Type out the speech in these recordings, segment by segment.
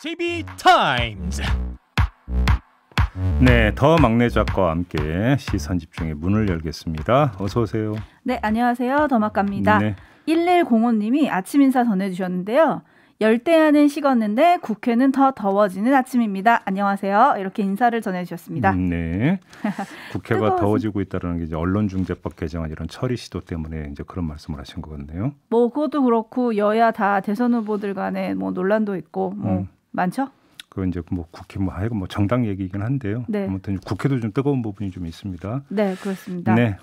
JB타임즈. 네, 더 막내 작가와 함께 시선 집중의 문을 열겠습니다. 어서 오세요. 네, 안녕하세요. 더 막갑니다. 네. 1105님이 아침 인사 전해주셨는데요. 열대야는 식었는데 국회는 더 더워지는 아침입니다. 안녕하세요. 이렇게 인사를 전해주셨습니다. 네. 국회가 더워지고 있다는 게 이제 언론중재법 개정안 이런 처리 시도 때문에 이제 그런 말씀을 하신 것 같네요. 뭐 그것도 그렇고 여야 다 대선 후보들 간에 뭐 논란도 있고 뭐 많죠? 그 이제 뭐 국회 뭐 하여간 뭐 정당 얘기이긴 한데요. 네. 아무튼 국회도 좀 뜨거운 부분이 좀 있습니다. 네, 그렇습니다. 네.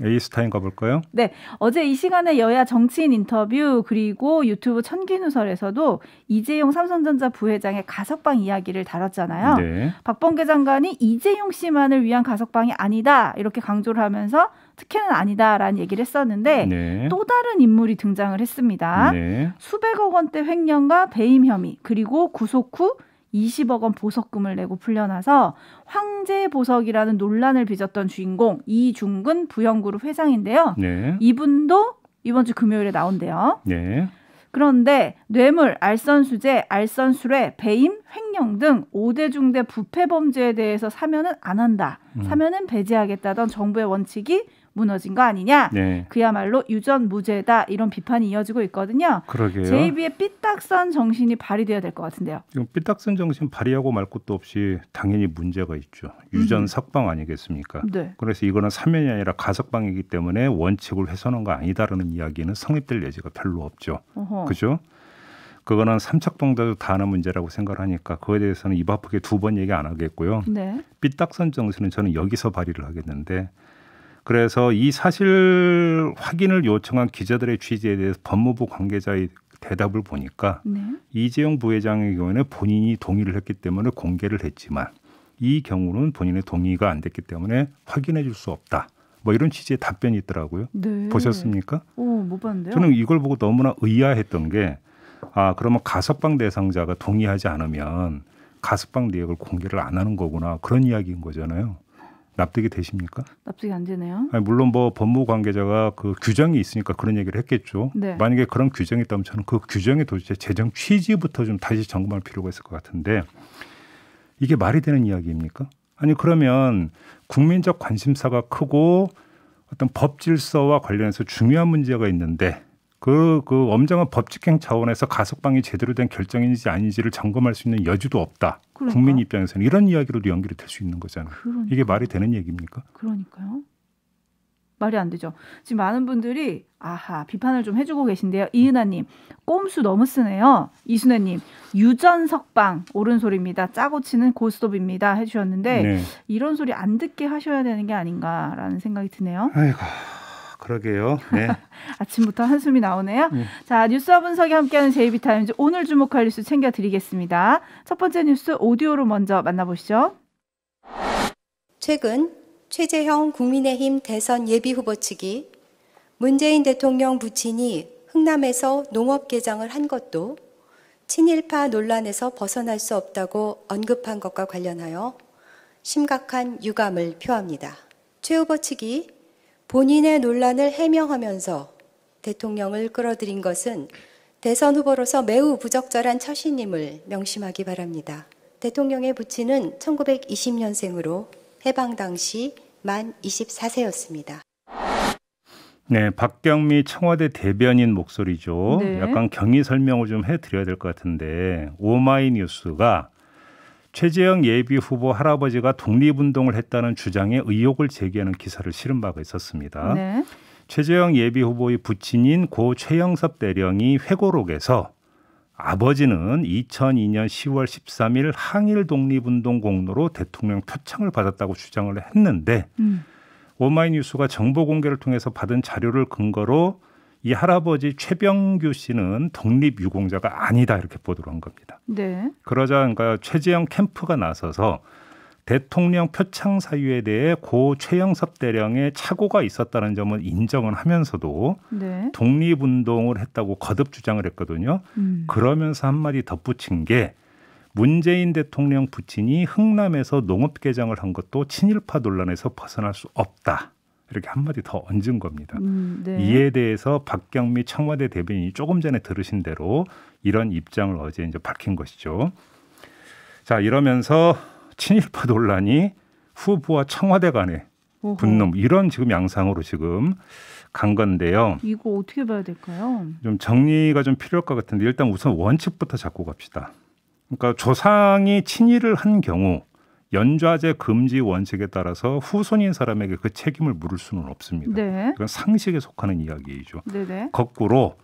에이스타임 가볼까요? 네, 어제 이 시간에 여야 정치인 인터뷰 그리고 유튜브 천기누설에서도 이재용 삼성전자 부회장의 가석방 이야기를 다뤘잖아요. 네. 박범계 장관이 이재용 씨만을 위한 가석방이 아니다 이렇게 강조를 하면서 특혜는 아니다라는 얘기를 했었는데 네. 또 다른 인물이 등장을 했습니다. 네. 수백억 원대 횡령과 배임 혐의 그리고 구속 후 20억 원 보석금을 내고 풀려나서 황제 보석이라는 논란을 빚었던 주인공 이중근 부영그룹 회장인데요. 네. 이분도 이번 주 금요일에 나온대요. 네. 그런데 뇌물, 알선수재, 알선술회, 배임, 횡령 등 5대 중대 부패 범죄에 대해서 사면은 안 한다. 사면은 배제하겠다던 정부의 원칙이 무너진 거 아니냐. 네. 그야말로 유전무죄다. 이런 비판이 이어지고 있거든요. 그러게요. 제2의 삐딱선 정신이 발휘돼야 될 것 같은데요. 지금 삐딱선 정신 발휘하고 말 것도 없이 당연히 문제가 있죠. 유전 석방 아니겠습니까? 네. 그래서 이거는 사면이 아니라 가석방이기 때문에 원칙을 훼손한 거 아니다라는 이야기는 성립될 여지가 별로 없죠. 그죠? 그거는 삼척동자도 다 아는 문제라고 생각하니까 그거에 대해서는 입 아프게 두 번 얘기 안 하겠고요. 네. 삐딱선 정신은 저는 여기서 발휘를 하겠는데 그래서 이 사실 확인을 요청한 기자들의 취재에 대해서 법무부 관계자의 대답을 보니까 네. 이재용 부회장의 경우에는 본인이 동의를 했기 때문에 공개를 했지만 이 경우는 본인의 동의가 안 됐기 때문에 확인해 줄 수 없다. 뭐 이런 취지의 답변이 있더라고요. 네. 보셨습니까? 못 봤는데요. 저는 이걸 보고 너무나 의아했던 게 그러면 가석방 대상자가 동의하지 않으면 가석방 내역을 공개를 안 하는 거구나. 그런 이야기인 거잖아요. 납득이 되십니까? 납득이 안 되네요. 아니, 물론 뭐 법무부 관계자가 그 규정이 있으니까 그런 얘기를 했겠죠. 네. 만약에 그런 규정이 있다면 저는 그 규정의 도대체 제정 취지부터 좀 다시 점검할 필요가 있을 것 같은데 이게 말이 되는 이야기입니까? 아니 그러면 국민적 관심사가 크고 어떤 법 질서와 관련해서 중요한 문제가 있는데 그 엄정한 법집행 차원에서 가석방이 제대로 된 결정인지 아닌지를 점검할 수 있는 여지도 없다. 그러니까. 국민 입장에서는 이런 이야기로도 연결이 될 수 있는 거잖아요. 그러니까. 이게 말이 되는 얘기입니까? 그러니까요. 말이 안 되죠. 지금 많은 분들이 비판을 좀 해주고 계신데요. 이은하님, 꼼수 너무 쓰네요. 이순애님, 유전석방 옳은 소리입니다. 짜고 치는 고스톱입니다. 해주셨는데 네. 이런 소리 안 듣게 하셔야 되는 게 아닌가라는 생각이 드네요. 아이고. 그러게요. 네. 아침부터 한숨이 나오네요. 자, 뉴스와 분석이 함께하는 JB타임즈 오늘 주목할 뉴스 챙겨드리겠습니다. 첫 번째 뉴스 오디오로 먼저 만나보시죠. 최근 최재형 국민의힘 대선 예비후보 측이 문재인 대통령 부친이 흥남에서 농업개장을 한 것도 친일파 논란에서 벗어날 수 없다고 언급한 것과 관련하여 심각한 유감을 표합니다. 최 후보 측이 본인의 논란을 해명하면서 대통령을 끌어들인 것은 대선 후보로서 매우 부적절한 처신임을 명심하기 바랍니다. 대통령의 부친은 1920년생으로 해방 당시 만 24세였습니다. 네, 박경미 청와대 대변인 목소리죠. 네. 약간 경위 설명을 좀 해드려야 될 것 같은데 오마이뉴스가 최재형 예비후보 할아버지가 독립운동을 했다는 주장에 의혹을 제기하는 기사를 실은 바가 있었습니다. 네. 최재형 예비후보의 부친인 고 최영섭 대령이 회고록에서 아버지는 2002년 10월 13일 항일 독립운동 공로로 대통령 표창을 받았다고 주장을 했는데 오마이뉴스가 정보 공개를 통해서 받은 자료를 근거로 이 할아버지 최병규 씨는 독립유공자가 아니다 이렇게 보도를 한 겁니다. 네. 그러자 그러니까 최재형 캠프가 나서서 대통령 표창 사유에 대해 고 최영섭 대령의 착오가 있었다는 점은 인정은 하면서도 네. 독립운동을 했다고 거듭 주장을 했거든요. 그러면서 한마디 덧붙인 게 문재인 대통령 부친이 흥남에서 농업개장을 한 것도 친일파 논란에서 벗어날 수 없다. 이렇게 한마디 더 얹은 겁니다. 네. 이에 대해서 박경미 청와대 대변인이 조금 전에 들으신 대로 이런 입장을 어제 이제 밝힌 것이죠. 자, 이러면서 친일파 논란이 후보와 청와대 간의 오호. 분노 이런 지금 양상으로 지금 간 건데요. 이거 어떻게 봐야 될까요? 좀 정리가 좀 필요할 것 같은데 일단 우선 원칙부터 잡고 갑시다. 그러니까 조상이 친일을 한 경우 연좌제 금지 원칙에 따라서 후손인 사람에게 그 책임을 물을 수는 없습니다. 네. 이건 상식에 속하는 이야기이죠. 네네. 거꾸로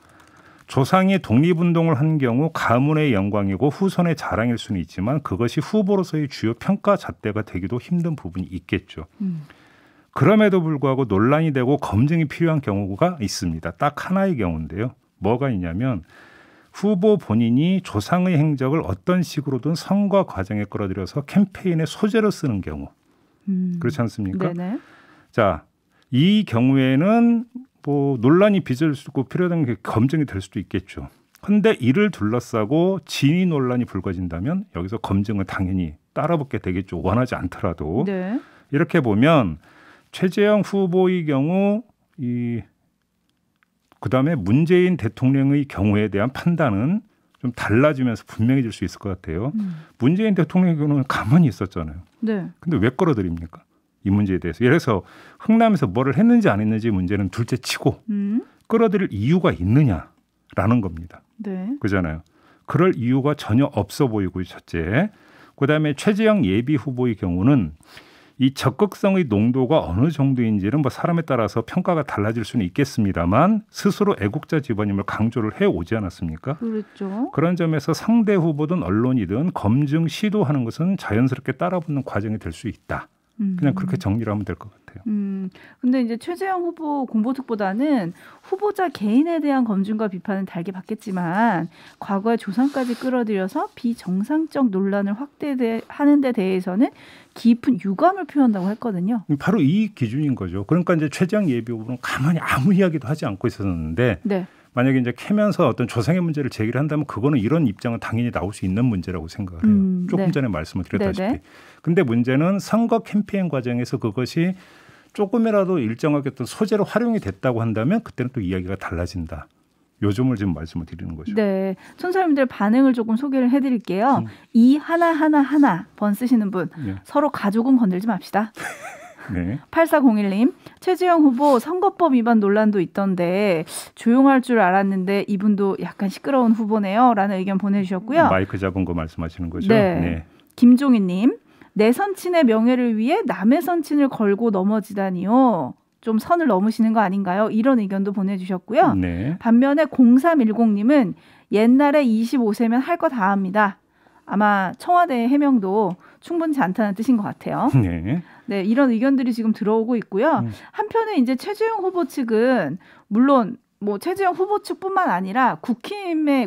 조상이 독립운동을 한 경우 가문의 영광이고 후손의 자랑일 수는 있지만 그것이 후보로서의 주요 평가 잣대가 되기도 힘든 부분이 있겠죠. 그럼에도 불구하고 논란이 되고 검증이 필요한 경우가 있습니다. 딱 하나의 경우인데요. 뭐가 있냐면 후보 본인이 조상의 행적을 어떤 식으로든 선거 과정에 끌어들여서 캠페인의 소재로 쓰는 경우. 그렇지 않습니까? 네네. 자, 이 경우에는 뭐 논란이 빚을 수 있고 필요한 게 검증이 될 수도 있겠죠. 그런데 이를 둘러싸고 진위 논란이 불거진다면 여기서 검증은 당연히 따라붙게 되겠죠. 원하지 않더라도. 네. 이렇게 보면 최재형 후보의 경우 그다음에 문재인 대통령의 경우에 대한 판단은 좀 달라지면서 분명해질 수 있을 것 같아요. 문재인 대통령의 경우는 가만히 있었잖아요. 네. 근데 왜 끌어들입니까? 이 문제에 대해서. 예를 들어서 흥남에서 뭐를 했는지 안 했는지 문제는 둘째치고 끌어들일 이유가 있느냐라는 겁니다. 네. 그잖아요. 그럴 이유가 전혀 없어 보이고 첫째. 그다음에 최재형 예비 후보의 경우는 이 적극성의 농도가 어느 정도인지는 뭐 사람에 따라서 평가가 달라질 수는 있겠습니다만 스스로 애국자 집안임을 강조를 해오지 않았습니까? 그렇죠. 그런 점에서 상대 후보든 언론이든 검증 시도하는 것은 자연스럽게 따라붙는 과정이 될 수 있다. 그냥 그렇게 정리를 하면 될 것 같아요. 근데 이제 최재형 후보 공보특보다는 후보자 개인에 대한 검증과 비판은 달게 받겠지만 과거의 조상까지 끌어들여서 비정상적 논란을 확대하는 데 대해서는 깊은 유감을 표한다고 했거든요. 바로 이 기준인 거죠. 그러니까 이제 최재형 예비 후보는 가만히 아무 이야기도 하지 않고 있었는데 네. 만약에 이제 캐면서 어떤 조상의 문제를 제기를 한다면 그거는 이런 입장은 당연히 나올 수 있는 문제라고 생각을 해요. 조금 네. 전에 말씀을 드렸다시피. 네네. 근데 문제는 선거 캠페인 과정에서 그것이 조금이라도 일정하게 어떤 소재로 활용이 됐다고 한다면 그때는 또 이야기가 달라진다. 요 점을 지금 말씀을 드리는 거죠. 네, 청취자님들 반응을 조금 소개를 해드릴게요. 이 하나 번 쓰시는 분 네. 서로 가족은 건들지 맙시다. 네. 8401님, 최재형 후보 선거법 위반 논란도 있던데 조용할 줄 알았는데 이분도 약간 시끄러운 후보네요. 라는 의견 보내주셨고요. 마이크 잡은 거 말씀하시는 거죠? 네. 네. 김종희님, 내 선친의 명예를 위해 남의 선친을 걸고 넘어지다니요. 좀 선을 넘으시는 거 아닌가요? 이런 의견도 보내주셨고요. 네. 반면에 0310님은 옛날에 25세면 할 거 다 합니다. 아마 청와대의 해명도 충분치 않다는 뜻인 것 같아요. 네. 네, 이런 의견들이 지금 들어오고 있고요. 한편에 이제 최재형 후보 측은 물론 뭐 최재형 후보 측뿐만 아니라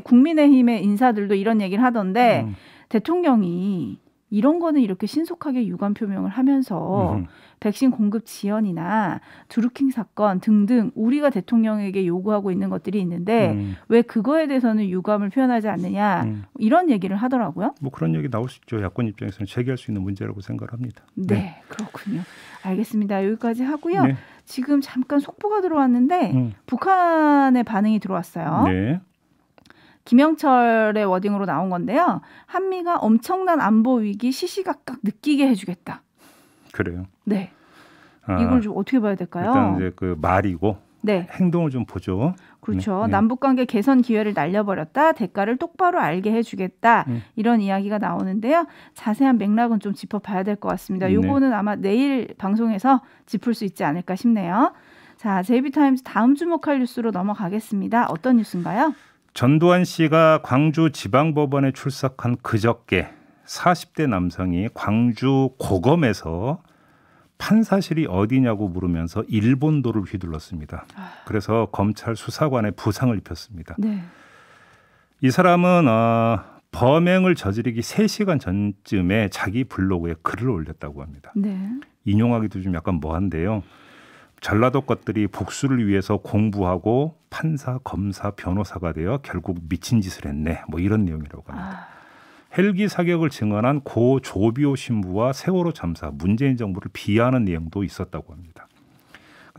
국민의힘의 인사들도 이런 얘기를 하던데 대통령이 이런 거는 이렇게 신속하게 유감 표명을 하면서 백신 공급 지연이나 드루킹 사건 등등 우리가 대통령에게 요구하고 있는 것들이 있는데 왜 그거에 대해서는 유감을 표현하지 않느냐 이런 얘기를 하더라고요. 뭐 그런 얘기 나올 수 있죠. 야권 입장에서는 제기할 수 있는 문제라고 생각을 합니다. 네, 그렇군요. 알겠습니다. 여기까지 하고요. 네. 지금 잠깐 속보가 들어왔는데 북한의 반응이 들어왔어요. 네. 김영철의 워딩으로 나온 건데요. 한미가 엄청난 안보 위기 시시각각 느끼게 해주겠다. 그래요. 네. 이걸 좀 어떻게 봐야 될까요? 일단 이제 그 말이고 네. 행동을 좀 보죠. 그렇죠. 네. 남북관계 개선 기회를 날려버렸다. 대가를 똑바로 알게 해주겠다. 이런 이야기가 나오는데요. 자세한 맥락은 좀 짚어봐야 될 것 같습니다. 요거는 아마 내일 방송에서 짚을 수 있지 않을까 싶네요. 자, JB타임즈 다음 주목할 뉴스로 넘어가겠습니다. 어떤 뉴스인가요? 전두환 씨가 광주 지방법원에 출석한 그저께 40대 남성이 광주 고검에서 판사실이 어디냐고 물으면서 일본도를 휘둘렀습니다. 그래서 검찰 수사관에 부상을 입혔습니다. 네. 이 사람은 범행을 저지르기 3시간 전쯤에 자기 블로그에 글을 올렸다고 합니다. 네. 인용하기도 좀 약간 뭐한데요. 전라도 것들이 복수를 위해서 공부하고 판사, 검사, 변호사가 되어 결국 미친 짓을 했네. 뭐 이런 내용이라고 합니다. 헬기 사격을 증언한 고 조비오 신부와 세월호 참사, 문재인 정부를 비하하는 내용도 있었다고 합니다.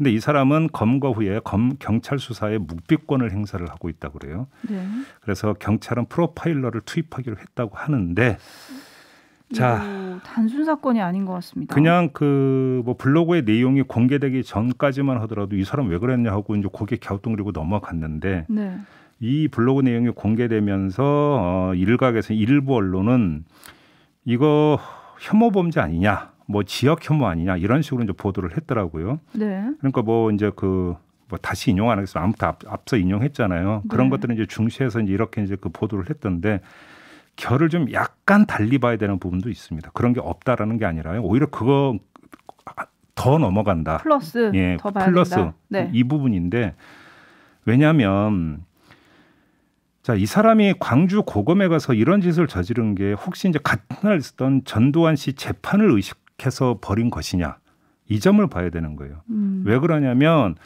근데 이 사람은 검거 후에 경찰 수사에 묵비권을 행사를 하고 있다고 그래요. 네. 그래서 경찰은 프로파일러를 투입하기로 했다고 하는데 자, 단순 사건이 아닌 것 같습니다. 그냥 그 뭐 블로그의 내용이 공개되기 전까지만 하더라도 이 사람 왜 그랬냐 하고 이제 고개 갸우뚱그리고 넘어갔는데 네. 이 블로그 내용이 공개되면서 일각에서 일부 언론은 이거 혐오 범죄 아니냐, 뭐 지역 혐오 아니냐 이런 식으로 이제 보도를 했더라고요. 네. 그러니까 뭐 이제 그 뭐 다시 인용 안 하겠습니다. 아무튼 앞서 인용했잖아요. 그런 네. 것들은 이제 중시해서 이제 이렇게 이제 그 보도를 했던데 결을 좀 약간 달리 봐야 되는 부분도 있습니다. 그런 게 없다라는 게 아니라요. 오히려 그거 더 넘어간다. 플러스 예, 더 봐야 플러스 된다. 네. 이 부분인데 왜냐하면 자, 이 사람이 광주 고검에 가서 이런 짓을 저지른 게 혹시 이제 같은 날 있었던 전두환 씨 재판을 의식해서 벌인 것이냐 이 점을 봐야 되는 거예요. 왜 그러냐면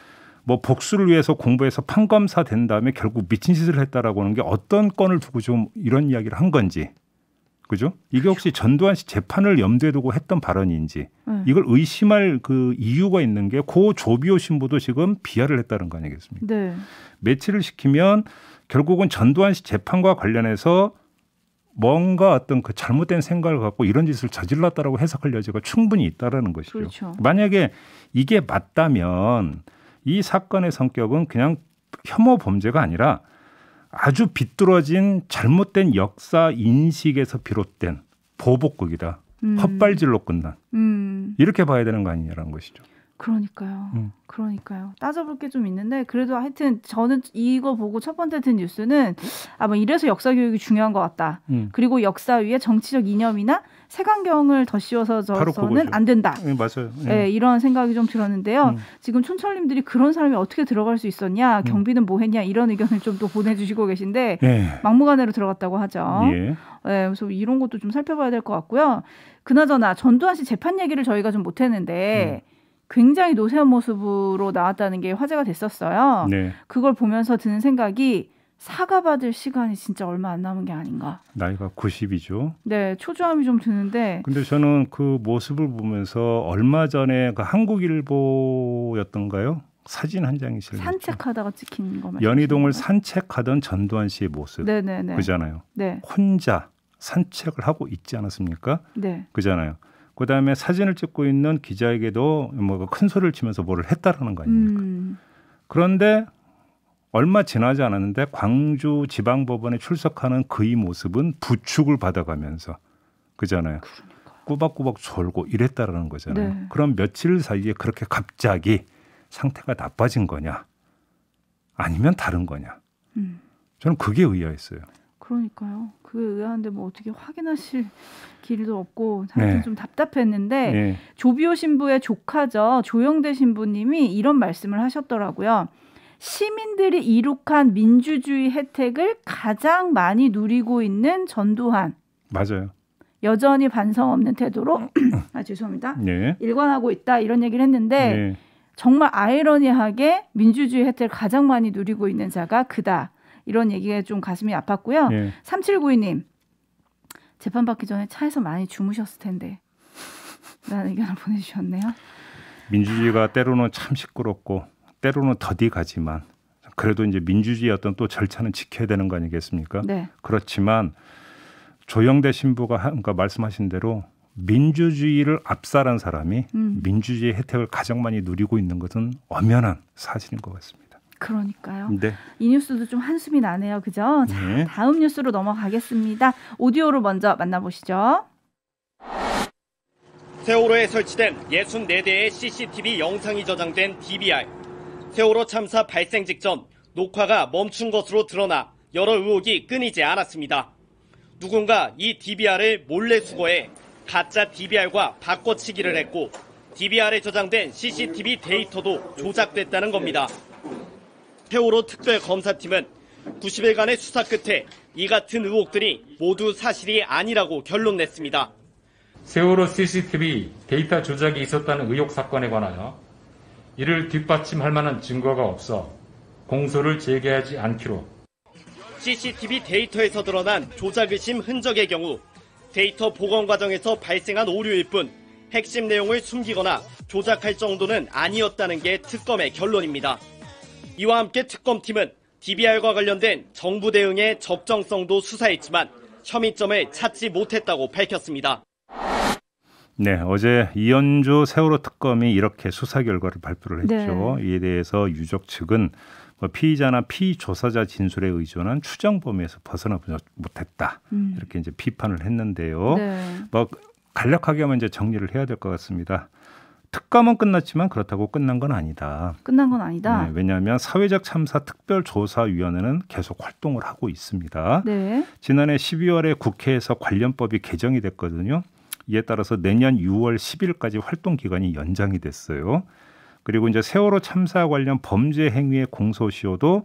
뭐 복수를 위해서 공부해서 판검사 된 다음에 결국 미친 짓을 했다라고 하는 게 어떤 건을 두고 좀 이런 이야기를 한 건지, 그죠? 이게 혹시 전두환 씨 재판을 염두에 두고 했던 발언인지 이걸 의심할 그 이유가 있는 게 고 조비오 신부도 지금 비하를 했다는 거 아니겠습니까? 네. 매치를 시키면 결국은 전두환 씨 재판과 관련해서 뭔가 어떤 그 잘못된 생각을 갖고 이런 짓을 저질렀다라고 해석할 여지가 충분히 있다라는 것이죠. 그렇죠. 만약에 이게 맞다면 이 사건의 성격은 그냥 혐오 범죄가 아니라 아주 비뚤어진 잘못된 역사 인식에서 비롯된 보복극이다. 헛발질로 끝난. 이렇게 봐야 되는 거 아니냐라는 것이죠. 그러니까요. 그러니까요. 따져볼 게 좀 있는데 그래도 하여튼 저는 이거 보고 첫 번째 든 뉴스는 뭐 이래서 역사 교육이 중요한 것 같다. 그리고 역사 위에 정치적 이념이나 색안경을 더 씌워서는 안 된다. 네, 맞아요. 네, 이런 생각이 좀 들었는데요. 지금 촌철님들이 그런 사람이 어떻게 들어갈 수 있었냐, 경비는 뭐 했냐 이런 의견을 좀 또 보내주시고 계신데 막무가내로 들어갔다고 하죠. 네, 그래서 이런 것도 좀 살펴봐야 될 것 같고요. 그나저나 전두환 씨 재판 얘기를 저희가 좀 못했는데 굉장히 노쇠한 모습으로 나왔다는 게 화제가 됐었어요. 네. 그걸 보면서 드는 생각이 사과받을 시간이 진짜 얼마 안 남은 게 아닌가. 나이가 90이죠. 네, 초조함이 좀 드는데. 근데 저는 그 모습을 보면서 얼마 전에 그 한국일보였던가요? 사진 한 장이 실렸죠. 산책하다가 찍힌 거 말이죠. 연희동을 산책하던 전두환 씨의 모습. 네네네. 그잖아요. 네. 혼자 산책을 하고 있지 않았습니까? 네. 그잖아요. 그다음에 사진을 찍고 있는 기자에게도 뭐 큰 소리를 치면서 뭐를 했다라는 거 아닙니까? 그런데 얼마 지나지 않았는데 광주지방법원에 출석하는 그의 모습은 부축을 받아가면서 그잖아요. 그러니까요. 꾸박꾸박 졸고 이랬다라는 거잖아요. 네. 그럼 며칠 사이에 그렇게 갑자기 상태가 나빠진 거냐? 아니면 다른 거냐? 저는 그게 의아했어요. 그러니까요. 그게 의아한데 뭐 어떻게 확인하실 길도 없고 하여튼 좀 답답했는데 조비오 신부의 조카죠. 조영대 신부님이 이런 말씀을 하셨더라고요. 시민들이 이룩한 민주주의 혜택을 가장 많이 누리고 있는 전두환. 맞아요. 여전히 반성 없는 태도로 죄송합니다. 네. 일관하고 있다 이런 얘기를 했는데 정말 아이러니하게 민주주의 혜택을 가장 많이 누리고 있는 자가 그다. 이런 얘기가 좀 가슴이 아팠고요. 3792님. 재판받기 전에 차에서 많이 주무셨을 텐데 라는 의견을 보내주셨네요. 민주주의가 때로는 참 시끄럽고 때로는 더디 가지만 그래도 이제 민주주의 어떤 또 절차는 지켜야 되는 거 아니겠습니까? 네. 그렇지만 조영대 신부가 그러니까 말씀하신 대로 민주주의를 압살한 사람이 민주주의 혜택을 가장 많이 누리고 있는 것은 엄연한 사실인 것 같습니다. 그러니까요. 네. 이 뉴스도 좀 한숨이 나네요. 그죠? 자, 다음 뉴스로 넘어가겠습니다. 오디오로 먼저 만나보시죠. 세월호에 설치된 64대의 CCTV 영상이 저장된 DVR. 세월호 참사 발생 직전 녹화가 멈춘 것으로 드러나 여러 의혹이 끊이지 않았습니다. 누군가 이 DVR을 몰래 수거해 가짜 DVR과 바꿔치기를 했고 DVR에 저장된 CCTV 데이터도 조작됐다는 겁니다. 세월호 특별검사팀은 90일간의 수사 끝에 이 같은 의혹들이 모두 사실이 아니라고 결론 냈습니다. 세월호 CCTV 데이터 조작이 있었다는 의혹 사건에 관하여 이를 뒷받침할 만한 증거가 없어 공소를 제기하지 않기로. CCTV 데이터에서 드러난 조작 의심 흔적의 경우 데이터 복원 과정에서 발생한 오류일 뿐 핵심 내용을 숨기거나 조작할 정도는 아니었다는 게 특검의 결론입니다. 이와 함께 특검팀은 DBR과 관련된 정부 대응의 적정성도 수사했지만 혐의점을 찾지 못했다고 밝혔습니다. 네, 어제 이현주 세월호 특검이 이렇게 수사 결과를 발표를 했죠. 네. 이에 대해서 유족 측은 피의자나 피조사자 진술에 의존한 추정 범위에서 벗어나지 못했다. 이렇게 이제 비판을 했는데요. 네. 간략하게 하면 이제 정리를 해야 될 것 같습니다. 특검은 끝났지만 그렇다고 끝난 건 아니다. 끝난 건 아니다. 네, 왜냐하면 사회적 참사 특별조사위원회는 계속 활동을 하고 있습니다. 네. 지난해 12월에 국회에서 관련법이 개정이 됐거든요. 이에 따라서 내년 6월 10일까지 활동 기간이 연장이 됐어요. 그리고 이제 세월호 참사 관련 범죄 행위의 공소시효도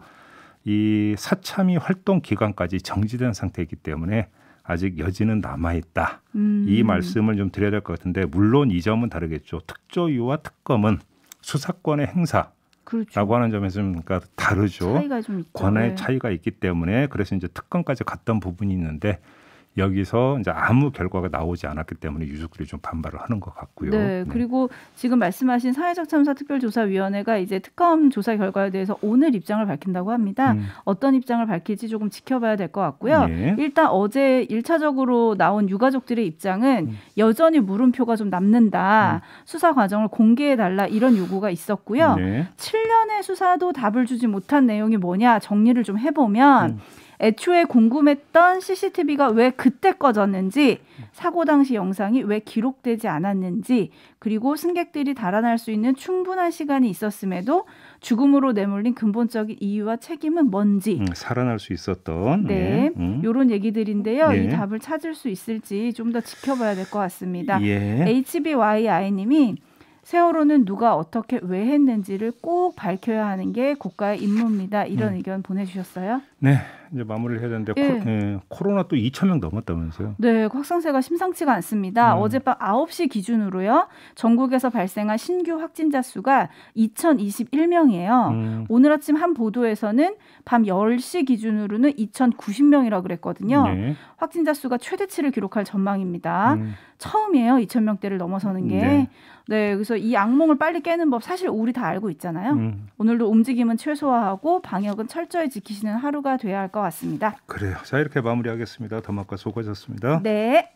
이 사참위 활동 기간까지 정지된 상태이기 때문에 아직 여지는 남아있다. 이 말씀을 좀 드려야 될 것 같은데 물론 이 점은 다르겠죠. 특조위와 특검은 수사권의 행사라고 그렇죠. 하는 점에서 좀 그러니까 다르죠. 차이가 좀 있죠. 권한의 네. 차이가 있기 때문에 그래서 이제 특검까지 갔던 부분이 있는데 여기서 이제 아무 결과가 나오지 않았기 때문에 유족들이 좀 반발을 하는 것 같고요. 네, 그리고 지금 말씀하신 사회적 참사 특별조사위원회가 이제 특검 조사 결과에 대해서 오늘 입장을 밝힌다고 합니다. 어떤 입장을 밝힐지 조금 지켜봐야 될 것 같고요. 예. 일단 어제 1차적으로 나온 유가족들의 입장은 여전히 물음표가 좀 남는다. 수사 과정을 공개해달라 이런 요구가 있었고요. 네. 7년의 수사도 답을 주지 못한 내용이 뭐냐 정리를 좀 해보면 애초에 궁금했던 CCTV가 왜 그때 꺼졌는지, 사고 당시 영상이 왜 기록되지 않았는지, 그리고 승객들이 달아날 수 있는 충분한 시간이 있었음에도 죽음으로 내몰린 근본적인 이유와 책임은 뭔지. 살아날 수 있었던. 네, 이런 얘기들인데요. 예. 이 답을 찾을 수 있을지 좀 더 지켜봐야 될 것 같습니다. 예. HBYI님이 세월호는 누가 어떻게 왜 했는지를 꼭 밝혀야 하는 게 국가의 임무입니다. 이런 의견 보내주셨어요. 네, 이제 마무리를 해야 되는데 예. 코로나 또 2,000명 넘었다면서요? 네, 확산세가 심상치가 않습니다. 어젯밤 9시 기준으로요. 전국에서 발생한 신규 확진자 수가 2,021명이에요. 오늘 아침 한 보도에서는 밤 10시 기준으로는 2,090명이라고 그랬거든요. 네. 확진자 수가 최대치를 기록할 전망입니다. 처음이에요. 2,000명대를 넘어서는 게. 네. 네, 그래서 이 악몽을 빨리 깨는 법 사실 우리 다 알고 있잖아요. 오늘도 움직임은 최소화하고 방역은 철저히 지키시는 하루가 돼야 할 것 같습니다. 그래요. 자, 이렇게 마무리하겠습니다. 더마카 수고하셨습니다. 네.